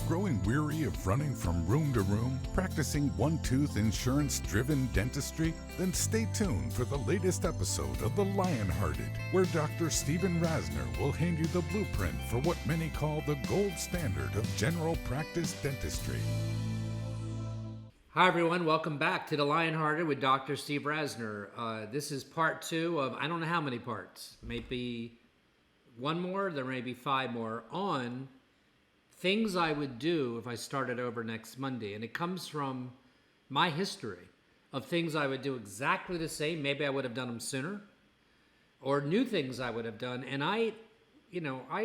growing weary of running from room to room, practicing one-tooth insurance-driven dentistry? Then stay tuned for the latest episode of The Lionhearted, where Dr. Stephen Rasner will hand you the blueprint for what many call the gold standard of general practice dentistry. Hi everyone, welcome back to The Lionhearted with Dr. Steve Rasner. This is part 2 of I don't know how many parts, maybe one more, there may be 5 more, on things I would do if I started over next Monday. And it comes from my history of things I would do exactly the same. Maybe I would have done them sooner, or new things I would have done. And I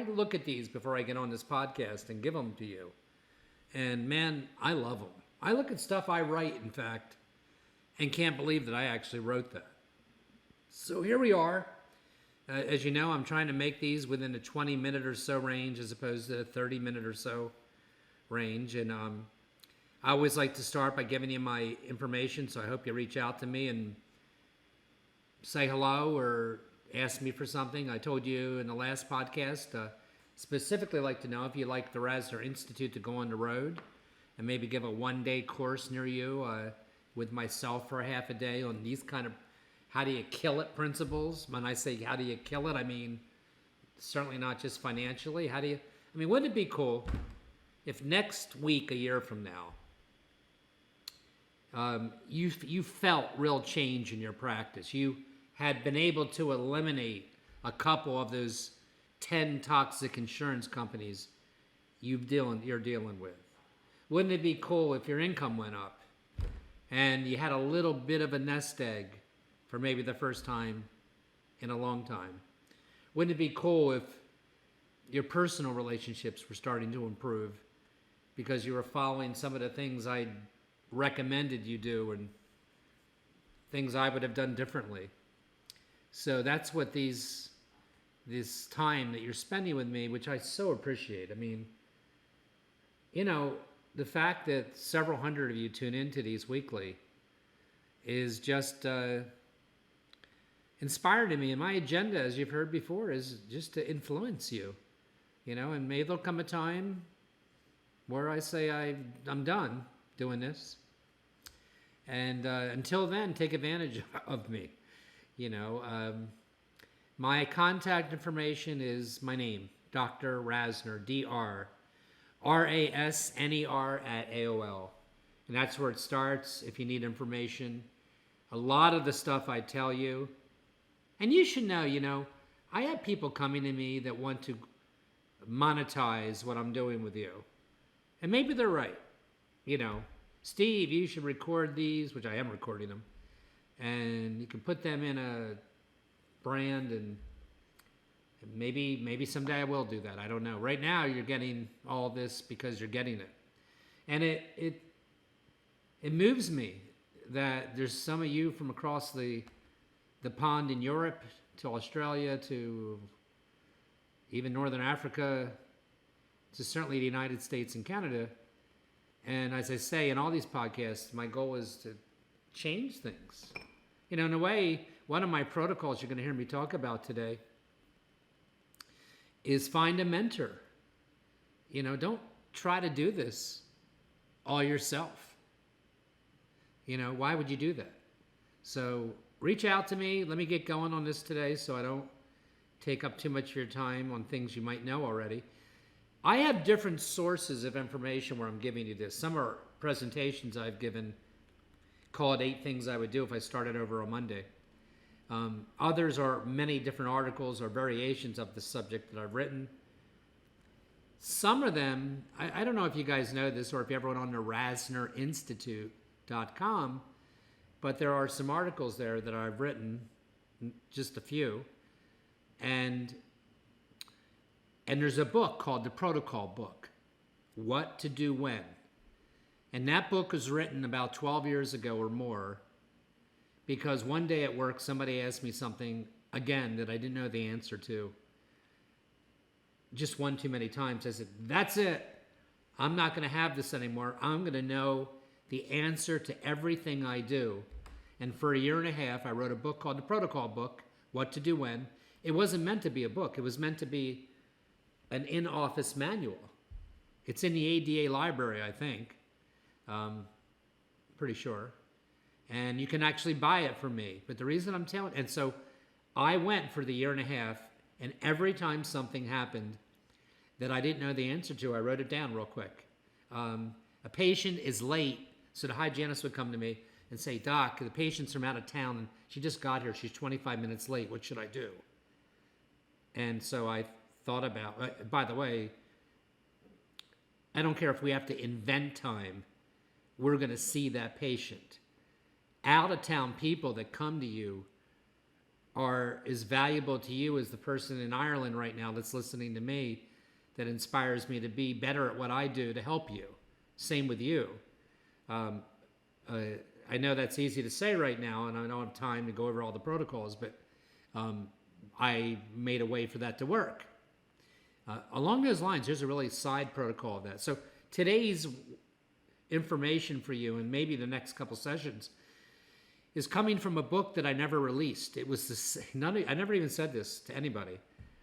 look at these before I get on this podcast and give them to you. And man, I love them. I look at stuff I write, in fact, and can't believe that I actually wrote that. So here we are. As you know, I'm trying to make these within a 20-minute or so range as opposed to a 30-minute or so range. And I always like to start by giving you my information, so I hope you reach out to me and say hello or ask me for something. I told you in the last podcast, specifically like to know if you like the Rasner Institute to go on the road and maybe give a one-day course near you with myself for a half a day on these kind of how do you kill it principles. When I say how do you kill it, I mean certainly not just financially. Wouldn't it be cool if next week, a year from now, you felt real change in your practice? You had been able to eliminate a couple of those 10 toxic insurance companies you're dealing with. Wouldn't it be cool if your income went up and you had a little bit of a nest egg for maybe the first time in a long time? Wouldn't it be cool if your personal relationships were starting to improve because you were following some of the things I recommended you do and things I would have done differently? So that's what this time that you're spending with me, which I so appreciate. The fact that several hundred of you tune into these weekly is just inspired to me. And my agenda, as you've heard before, is just to influence you, and maybe there'll come a time where I say I'm done doing this. And until then, take advantage of me. My contact information is my name, Dr. Rasner, Dr. Rasner at AOL. And that's where it starts if you need information. A lot of the stuff I tell you, and you should know, I have people coming to me that want to monetize what I'm doing with you. And maybe they're right. Steve, you should record these, which I am recording them. And you can put them in a brand, and maybe someday I will do that. I don't know. Right now, you're getting all this because you're getting it. And it moves me that there's some of you from across the pond in Europe to Australia to even Northern Africa to certainly the United States and Canada. And as I say in all these podcasts, my goal is to change things. In a way, one of my protocols you're going to hear me talk about today is find a mentor. Don't try to do this all yourself. Why would you do that? So reach out to me. Let me get going on this today so I don't take up too much of your time on things you might know already. I have different sources of information where I'm giving you this. Some are presentations I've given called 8 Things I Would Do If I Started Over on Monday. Others are many different articles or variations of the subject that I've written. Some of them, I don't know if you guys know this or if you ever went on to RasnerInstitute.com, but there are some articles there that I've written, just a few. And there's a book called The Protocol Book, What to Do When. And that book was written about 12 years ago or more, because one day at work, somebody asked me something, again, that I didn't know the answer to. Just one too many times. I said, that's it. I'm not going to have this anymore. I'm going to know the answer to everything I do. And for a year and a half, I wrote a book called The Protocol Book, What to Do When. It wasn't meant to be a book. It was meant to be an in-office manual. It's in the ADA library, I think. Pretty sure. And you can actually buy it from me. But the reason I'm telling, and so I went for the year and a half, and every time something happened that I didn't know the answer to, I wrote it down real quick. A patient is late, so the hygienist would come to me and say, Doc, the patient's from out of town, and she just got here. She's 25 minutes late. What should I do? And so I thought about, by the way, I don't care if we have to invent time. We're going to see that patient. Out-of-town people that come to you are as valuable to you as the person in Ireland right now that's listening to me that inspires me to be better at what I do to help you. Same with you. I know that's easy to say right now, and I don't have time to go over all the protocols, but I made a way for that to work. Along those lines, there's a really side protocol of that. So today's information for you, and maybe the next couple sessions, is coming from a book that I never released. It was I never even said this to anybody.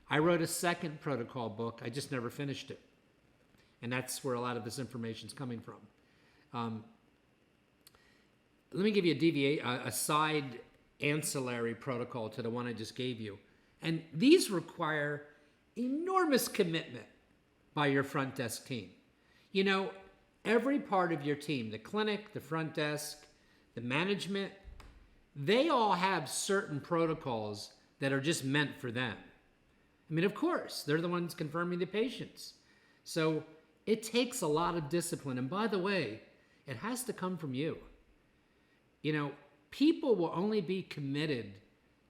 I wrote a second protocol book. I just never finished it. And that's where a lot of this information is coming from. Let me give you a side ancillary protocol to the one I just gave you. And these require enormous commitment by your front desk team. You know, every part of your team, the clinic, the front desk, the management, they all have certain protocols that are just meant for them. I mean, of course, they're the ones confirming the patients. So it takes a lot of discipline. And by the way, it has to come from you. You know, people will only be committed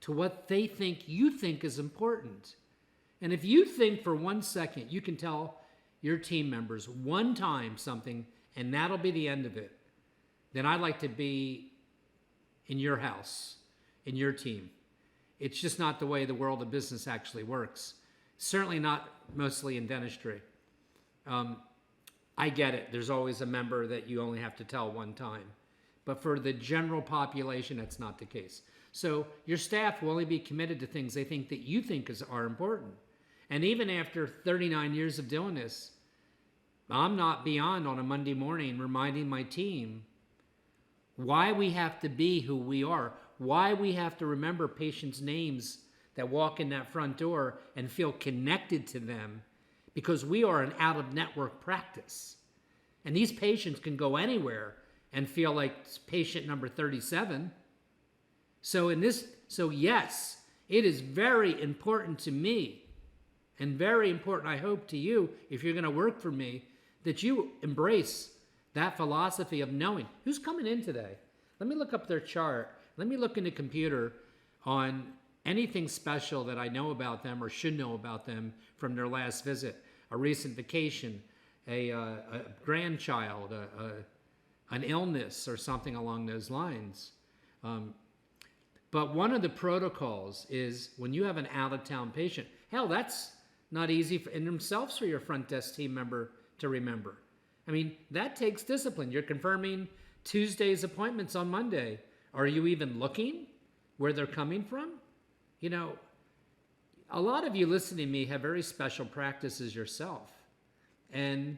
to what they think you think is important. And if you think for 1 second you can tell your team members one time something and that'll be the end of it, then I'd like to be in your house, in your team. It's just not the way the world of business actually works. Certainly not mostly in dentistry. I get it. There's always a member that you only have to tell one time. But for the general population, that's not the case. So your staff will only be committed to things they think that you think are important. And even after 39 years of doing this, I'm not beyond on a Monday morning reminding my team why we have to be who we are, why we have to remember patients' names that walk in that front door and feel connected to them, because we are an out-of-network practice. And these patients can go anywhere and feel like patient number 37. So yes, it is very important to me and very important, I hope, to you, if you're going to work for me, that you embrace that philosophy of knowing who's coming in today. Let me look up their chart. Let me look in the computer on anything special that I know about them or should know about them from their last visit, a recent vacation, a grandchild, an illness, or something along those lines. But one of the protocols is when you have an out-of-town patient, hell, that's not easy in themselves for your front desk team member to remember. I mean, that takes discipline. You're confirming Tuesday's appointments on Monday. Are you even looking where they're coming from? You know, a lot of you listening to me have very special practices yourself. And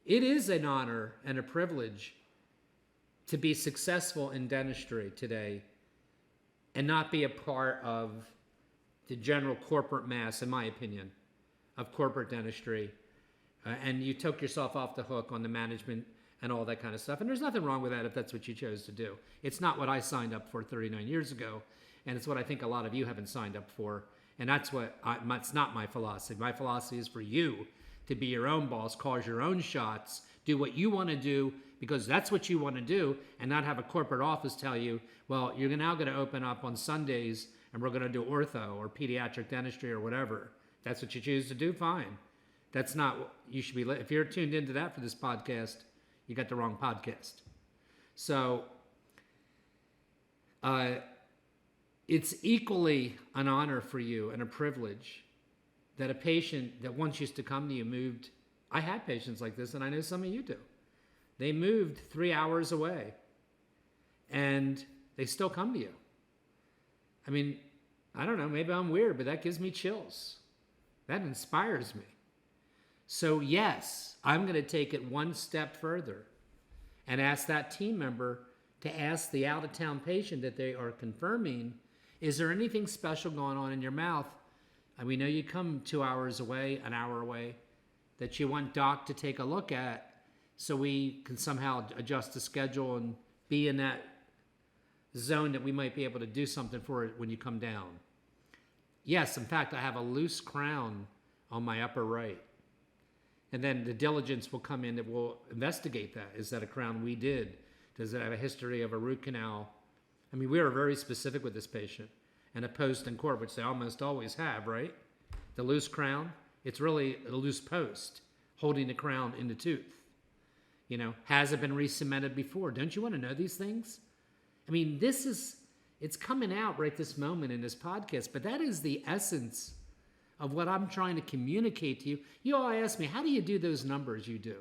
it is an honor and a privilege to be successful in dentistry today and not be a part of the general corporate mass, in my opinion, of corporate dentistry. And you took yourself off the hook on the management and all that kind of stuff. And there's nothing wrong with that if that's what you chose to do. It's not what I signed up for 39 years ago, and it's what I think a lot of you haven't signed up for. And that's it's not my philosophy. My philosophy is for you to be your own boss, cause your own shots, do what you want to do because that's what you want to do, and not have a corporate office tell you, well, you're now going to open up on Sundays and we're going to do ortho or pediatric dentistry or whatever. That's what you choose to do, fine. That's not what you should be. If you're tuned into that for this podcast, you got the wrong podcast. So it's equally an honor for you and a privilege that a patient that once used to come to you moved. I had patients like this, and I know some of you do. They moved 3 hours away, and they still come to you. I mean, I don't know, maybe I'm weird, but that gives me chills. That inspires me. So yes, I'm going to take it one step further and ask that team member to ask the out-of-town patient that they are confirming, is there anything special going on in your mouth? And we know you come 2 hours away, an hour away, that you want doc to take a look at, so we can somehow adjust the schedule and be in that zone that we might be able to do something for it when you come down. Yes, in fact, I have a loose crown on my upper right. And then the diligence will come in that will investigate that. Is that a crown we did? Does it have a history of a root canal? I mean, we are very specific with this patient. And a post in court, which they almost always have, right? The loose crown, it's really a loose post holding the crown in the tooth. You know, has it been re-cemented before? Don't you want to know these things? I mean, it's coming out right this moment in this podcast, but that is the essence of what I'm trying to communicate to you. You all ask me, how do you do those numbers you do?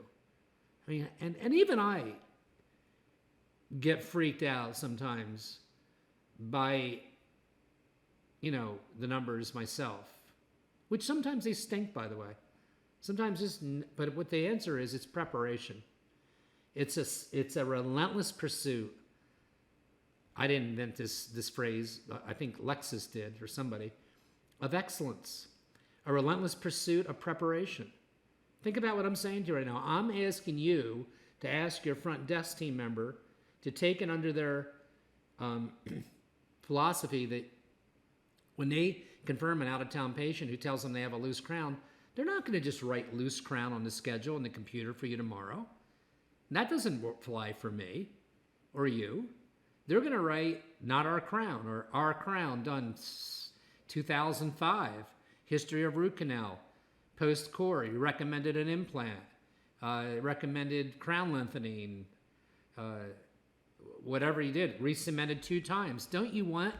I mean, and even I get freaked out sometimes by, you know, the numbers myself, which sometimes they stink, by the way. Sometimes but what the answer is, it's preparation. It's a relentless pursuit. I didn't invent this phrase. I think Lexus did, or somebody, of excellence. A relentless pursuit of preparation. Think about what I'm saying to you right now. I'm asking you to ask your front desk team member to take it under their philosophy that when they confirm an out-of-town patient who tells them they have a loose crown, they're not going to just write loose crown on the schedule in the computer for you tomorrow. And that doesn't fly for me or you. They're going to write not our crown, or our crown done 2005, history of root canal, post-core, you recommended an implant, recommended crown lengthening, whatever you did, re-cemented 2 times. Don't you want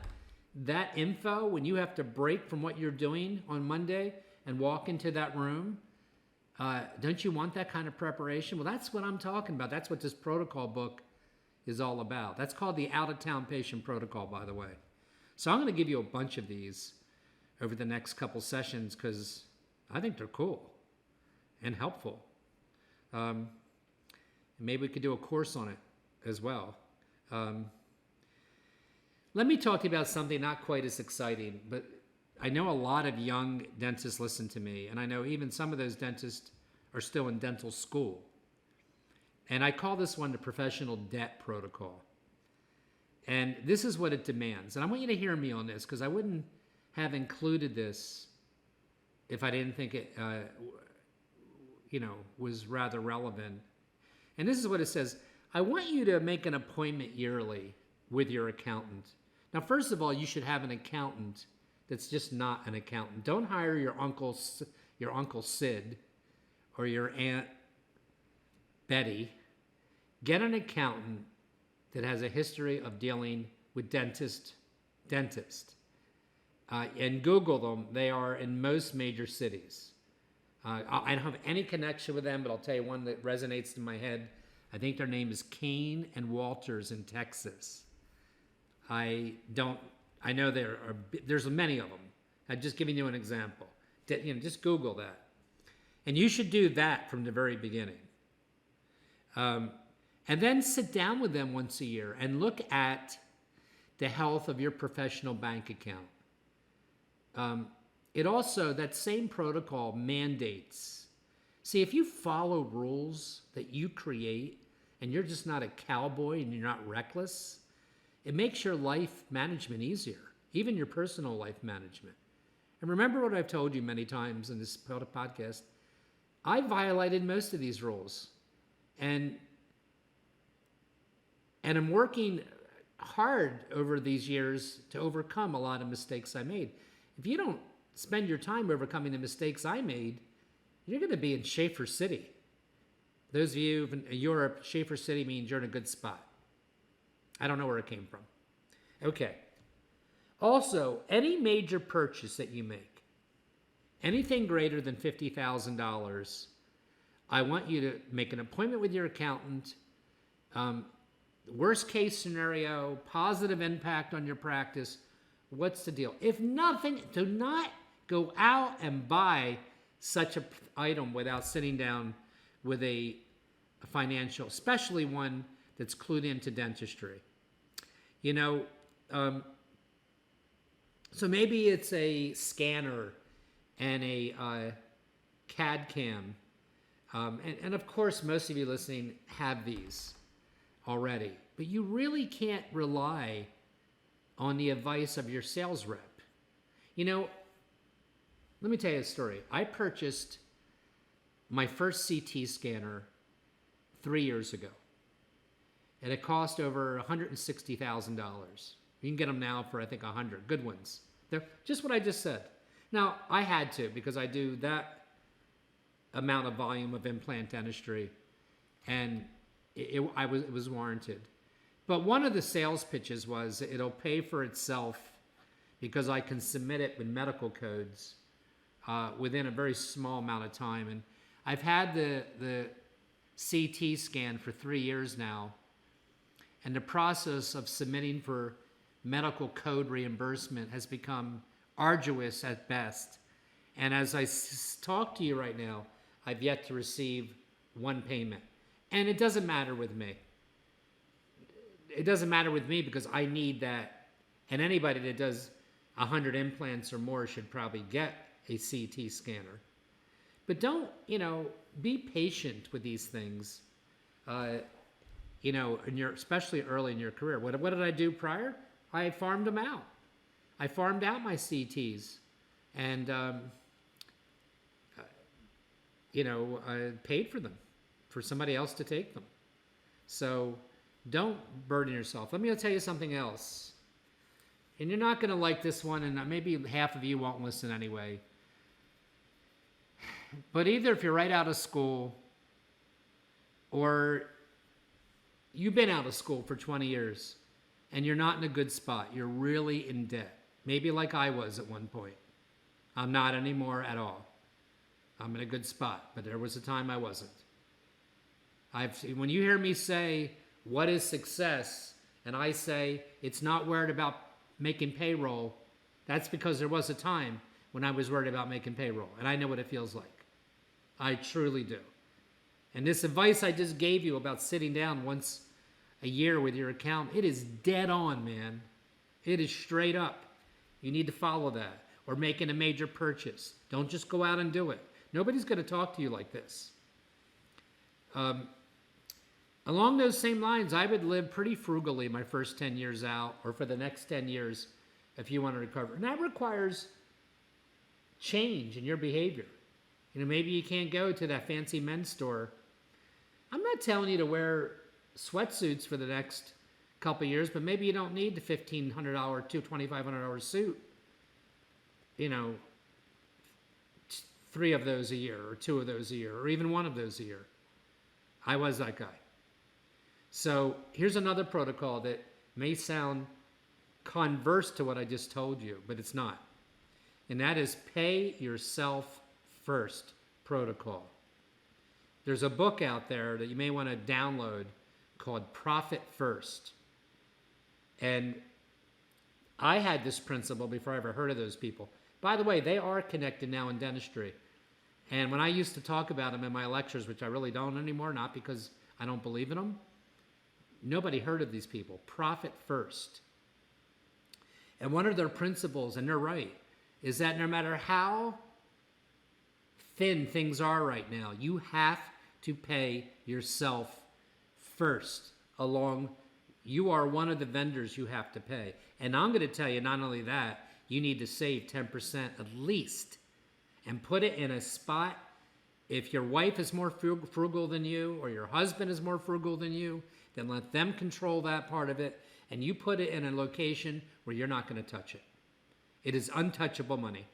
that info when you have to break from what you're doing on Monday and walk into that room? Don't you want that kind of preparation? Well, that's what I'm talking about. That's what this protocol book is all about. That's called the out-of-town patient protocol, by the way. So I'm going to give you a bunch of these over the next couple sessions because I think they're cool and helpful. Maybe we could do a course on it as well. Let me talk to you about something not quite as exciting, but I know a lot of young dentists listen to me, and I know even some of those dentists are still in dental school. And I call this one the professional debt protocol. And this is what it demands. And I want you to hear me on this because I wouldn't have included this if I didn't think it, was rather relevant. And this is what it says. I want you to make an appointment yearly with your accountant. Now, first of all, you should have an accountant that's just not an accountant. Don't hire your Uncle Sid or your Aunt Betty. Get an accountant that has a history of dealing with dentists. And Google them. They are in most major cities. I don't have any connection with them, but I'll tell you one that resonates in my head. I think their name is Kane and Walters in Texas. I know there's many of them. I'm just giving you an example. Just Google that. And you should do that from the very beginning. And then sit down with them once a year and look at the health of your professional bank account. It also, that same protocol mandates. See, if you follow rules that you create and you're just not a cowboy and you're not reckless, it makes your life management easier, even your personal life management. And remember what I've told you many times in this podcast. I violated most of these rules. And I'm working hard over these years to overcome a lot of mistakes I made. If you don't spend your time overcoming the mistakes I made, you're going to be in Schaefer City. Those of you in Europe, Schaefer City means you're in a good spot. I don't know where it came from. Okay. Also, any major purchase that you make, anything greater than $50,000, I want you to make an appointment with your accountant. Worst case scenario, positive impact on your practice. What's the deal? If nothing, do not go out and buy such a item without sitting down with a financial, especially one that's clued into dentistry. You know, so maybe it's a scanner and a CAD cam. And of course, most of you listening have these already. But you really can't rely on the advice of your sales rep. You know, let me tell you a story. I purchased my first CT scanner 3 years ago. And it cost over $160,000. You can get them now for, I think, 100 good ones. They're just what I just said. Now, I had to because I do that amount of volume of implant dentistry, and it was warranted. But one of the sales pitches was it'll pay for itself because I can submit it with medical codes within a very small amount of time. And I've had the CT scan for 3 years now, and the process of submitting for medical code reimbursement has become arduous at best. And as I talk to you right now, I've yet to receive one payment. And it doesn't matter with me. It doesn't matter with me because I need that. And anybody that does 100 implants or more should probably get a CT scanner. But don't, be patient with these things, especially early in your career. What did I do prior? I farmed them out. I farmed out my CTs and, I paid for them, for somebody else to take them. So don't burden yourself. Let me tell you something else. And you're not going to like this one, and maybe half of you won't listen anyway. But either if you're right out of school or you've been out of school for 20 years and you're not in a good spot, you're really in debt. Maybe like I was at one point. I'm not anymore at all. I'm in a good spot, but there was a time I wasn't. When you hear me say, what is success? And I say, it's not worried about making payroll. That's because there was a time when I was worried about making payroll. And I know what it feels like. I truly do. And this advice I just gave you about sitting down once a year with your account, it is dead on, man. It is straight up. You need to follow that. Or making a major purchase. Don't just go out and do it. Nobody's going to talk to you like this. Along those same lines, I would live pretty frugally my first 10 years out, or for the next 10 years if you want to recover. And that requires change in your behavior. Maybe you can't go to that fancy men's store. I'm not telling you to wear sweatsuits for the next couple of years, but maybe you don't need the $1,500, $2,500 suit. 3 of those a year, or 2 of those a year, or even 1 of those a year. I was that guy. So here's another protocol that may sound converse to what I just told you, but it's not. And that is pay yourself first protocol. There's a book out there that you may want to download called Profit First. And I had this principle before I ever heard of those people. By the way, they are connected now in dentistry. And when I used to talk about them in my lectures, which I really don't anymore, not because I don't believe in them, nobody heard of these people. Profit first. And one of their principles, and they're right, is that no matter how thin things are right now, you have to pay yourself first. You are one of the vendors you have to pay. And I'm going to tell you, not only that, you need to save 10% at least and put it in a spot. If your wife is more frugal than you, or your husband is more frugal than you, then let them control that part of it, and you put it in a location where you're not going to touch it. It is untouchable money.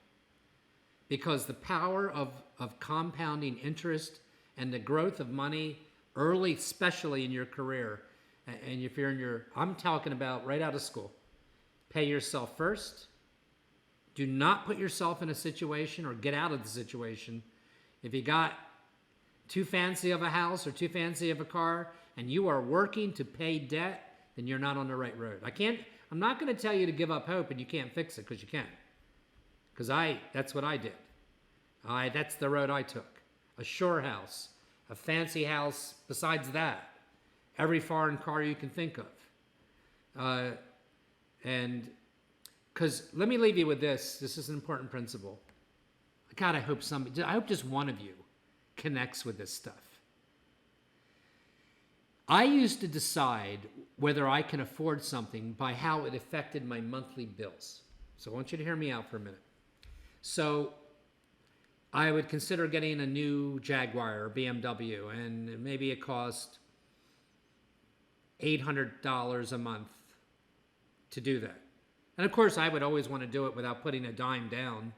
Because the power of compounding interest and the growth of money early, especially in your career, and if you're I'm talking about right out of school, pay yourself first. Do not put yourself in a situation or get out of the situation. If you got too fancy of a house or too fancy of a car and you are working to pay debt, then you're not on the right road. I'm not going to tell you to give up hope and you can't fix it, because you can. Because that's what I did. That's the road I took. A shore house, a fancy house besides that, every foreign car you can think of. And because let me leave you with this. This is an important principle. God, I hope just one of you connects with this stuff. I used to decide whether I can afford something by how it affected my monthly bills. So I want you to hear me out for a minute. So I would consider getting a new Jaguar or BMW, and maybe it cost $800 a month to do that. And of course, I would always want to do it without putting a dime down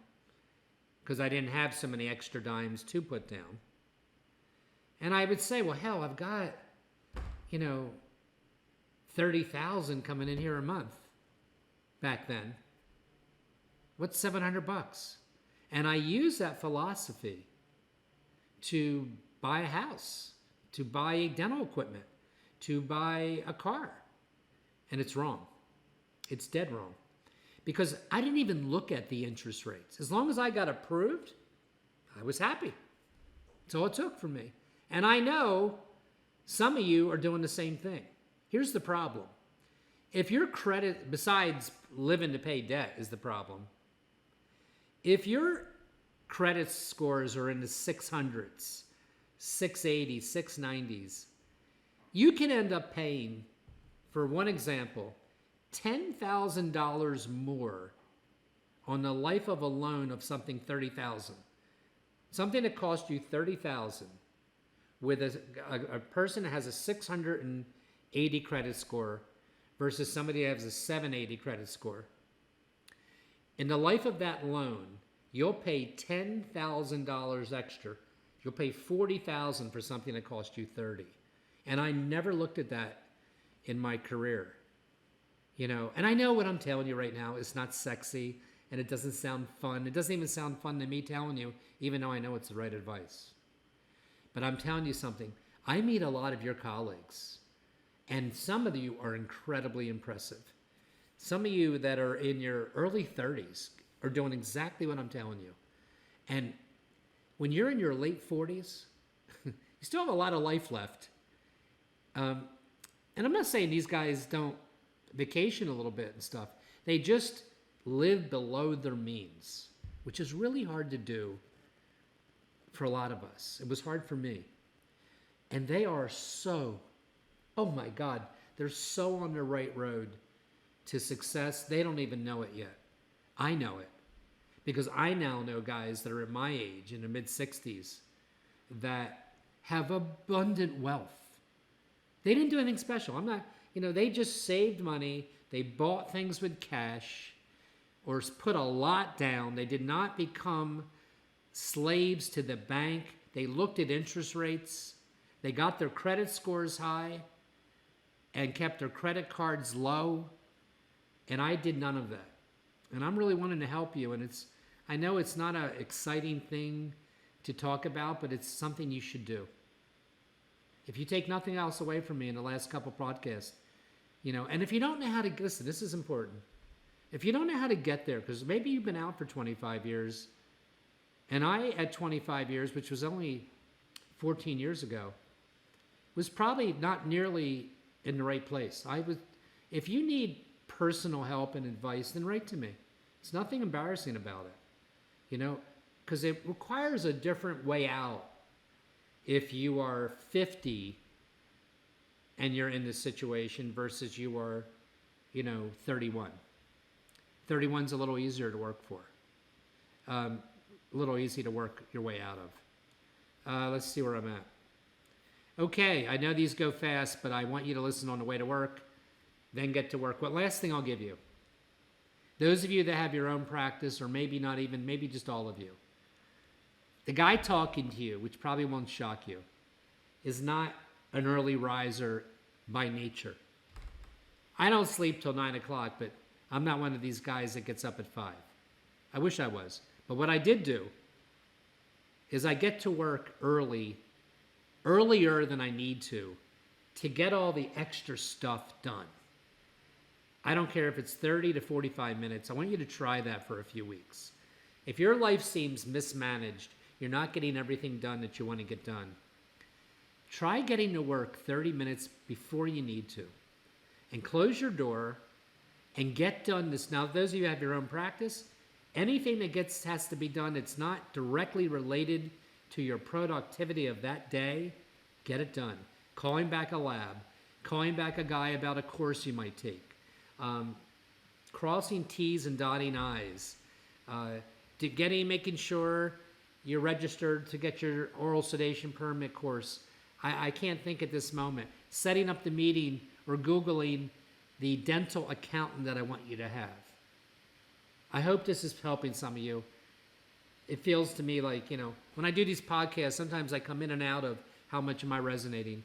because I didn't have so many extra dimes to put down. And I would say, well, hell, I've got, 30,000 coming in here a month back then. What's $700? And I use that philosophy to buy a house, to buy dental equipment, to buy a car. And it's wrong. It's dead wrong. Because I didn't even look at the interest rates. As long as I got approved, I was happy. That's all it took for me. And I know some of you are doing the same thing. Here's the problem. If your credit, besides living to pay debt is the problem, if your credit scores are in the 600s, 680s, 690s, you can end up paying, for one example, $10,000 more on the life of a loan of something $30,000. Something that cost you $30,000 with a person that has a 680 credit score versus somebody that has a 780 credit score. In the life of that loan, you'll pay $10,000 extra. You'll pay $40,000 for something that cost you $30,000. And I never looked at that in my career. And I know what I'm telling you right now is not sexy and it doesn't sound fun. It doesn't even sound fun to me telling you, even though I know it's the right advice. But I'm telling you something. I meet a lot of your colleagues, and some of you are incredibly impressive. Some of you that are in your early 30s are doing exactly what I'm telling you. And when you're in your late 40s, you still have a lot of life left. And I'm not saying these guys don't vacation a little bit and stuff. They just live below their means, which is really hard to do for a lot of us. It was hard for me. And they are so, oh my God, they're so on the right road to success. They don't even know it yet. I know it. Because I now know guys that are at my age, in the mid-60s, that have abundant wealth. They didn't do anything special. They just saved money. They bought things with cash or put a lot down. They did not become slaves to the bank. They looked at interest rates. They got their credit scores high and kept their credit cards low. And I did none of that. And I'm really wanting to help you. And I know it's not an exciting thing to talk about, but it's something you should do. If you take nothing else away from me in the last couple podcasts, and if you don't know how to, listen, this is important. If you don't know how to get there, because maybe you've been out for 25 years, and I, at 25 years, which was only 14 years ago, was probably not nearly in the right place. If you need personal help and advice, then write to me. It's nothing embarrassing about it, because it requires a different way out if you are 50 and you're in this situation versus you are, 31. 31's a little easier to work for. A little easy to work your way out of. Let's see where I'm at. Okay, I know these go fast, but I want you to listen on the way to work, then get to work. What last thing I'll give you. Those of you that have your own practice, or maybe not even, maybe just all of you. The guy talking to you, which probably won't shock you, is not an early riser by nature. I don't sleep till 9 o'clock, but I'm not one of these guys that gets up at 5. I wish I was. But what I did do is I get to work earlier than I need to get all the extra stuff done. I don't care if it's 30 to 45 minutes. I want you to try that for a few weeks. If your life seems mismanaged, you're not getting everything done that you want to get done, try getting to work 30 minutes before you need to. And close your door and get done this. Now, those of you who have your own practice, anything that has to be done that's not directly related to your productivity of that day, get it done. Calling back a lab, calling back a guy about a course you might take, crossing T's and dotting I's, making sure you're registered to get your oral sedation permit course. I can't think at this moment. Setting up the meeting or Googling the dental accountant that I want you to have. I hope this is helping some of you. It feels to me like, when I do these podcasts, sometimes I come in and out of how much am I resonating.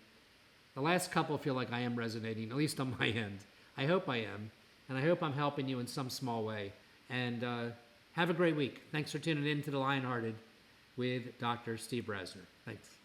The last couple feel like I am resonating, at least on my end. I hope I am, and I hope I'm helping you in some small way. And have a great week. Thanks for tuning in to The Lionhearted with Dr. Steve Rasner. Thanks.